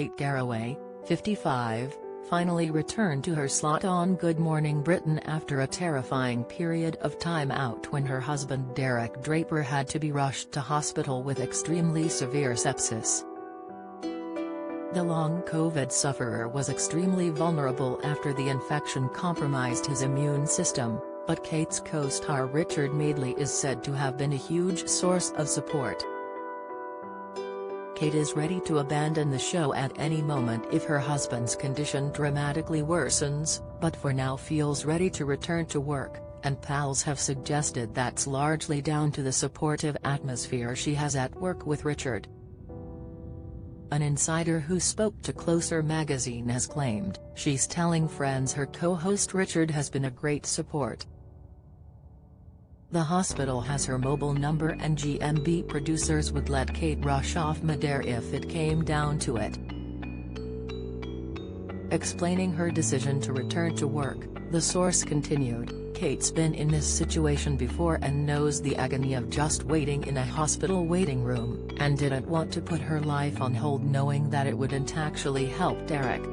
Kate Garraway, 55, finally returned to her slot on Good Morning Britain after a terrifying period of time out when her husband Derek Draper had to be rushed to hospital with extremely severe sepsis. The long COVID sufferer was extremely vulnerable after the infection compromised his immune system, but Kate's co-star Richard Madeley is said to have been a huge source of support. Kate is ready to abandon the show at any moment if her husband's condition dramatically worsens, but for now feels ready to return to work, and pals have suggested that's largely down to the supportive atmosphere she has at work with Richard. An insider who spoke to Closer magazine has claimed she's telling friends her co-host Richard has been a great support. The hospital has her mobile number and GMB producers would let Kate rush off Madeira if it came down to it. Explaining her decision to return to work, the source continued, "Kate's been in this situation before and knows the agony of just waiting in a hospital waiting room, and didn't want to put her life on hold knowing that it wouldn't actually help Derek."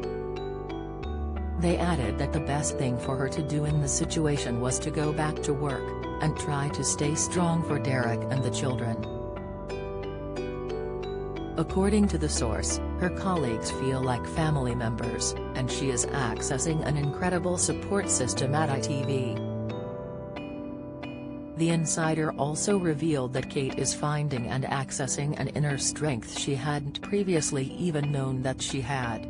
They added that the best thing for her to do in the situation was to go back to work, and try to stay strong for Derek and the children. According to the source, her colleagues feel like family members, and she is accessing an incredible support system at ITV. The insider also revealed that Kate is finding and accessing an inner strength she hadn't previously even known that she had.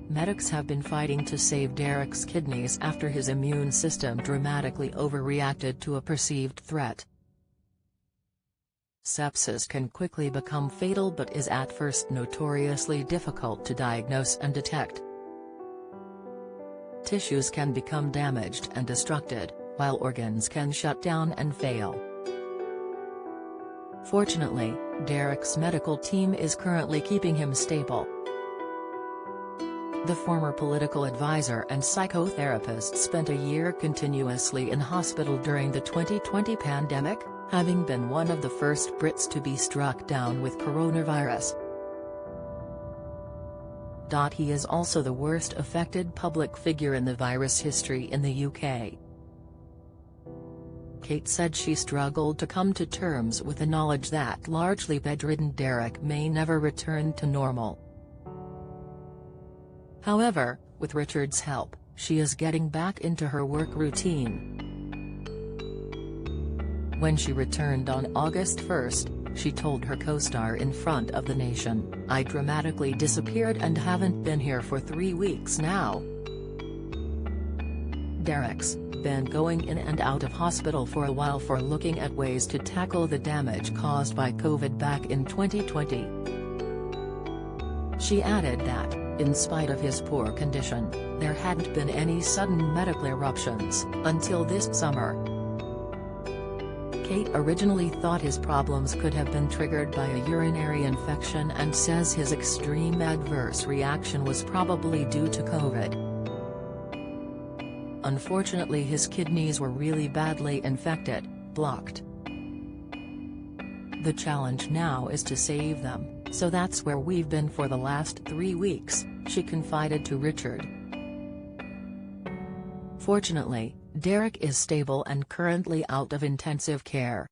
Medics have been fighting to save Derek's kidneys after his immune system dramatically overreacted to a perceived threat. Sepsis can quickly become fatal but is at first notoriously difficult to diagnose and detect. Tissues can become damaged and destructed, while organs can shut down and fail. Fortunately, Derek's medical team is currently keeping him stable. The former political advisor and psychotherapist spent a year continuously in hospital during the 2020 pandemic, having been one of the first Brits to be struck down with coronavirus. He is also the worst affected public figure in the virus history in the UK. Kate said she struggled to come to terms with the knowledge that largely bedridden Derek may never return to normal. However, with Richard's help, she is getting back into her work routine. When she returned on August 1, she told her co-star in front of the nation, "I dramatically disappeared and haven't been here for 3 weeks now. Derek's been going in and out of hospital for a while for looking at ways to tackle the damage caused by COVID back in 2020. She added that, in spite of his poor condition, there hadn't been any sudden medical eruptions until this summer. Kate originally thought his problems could have been triggered by a urinary infection and says his extreme adverse reaction was probably due to COVID. Unfortunately, his kidneys were really badly infected, blocked. The challenge now is to save them, so that's where we've been for the last 3 weeks, she confided to Richard. Fortunately, Derek is stable and currently out of intensive care.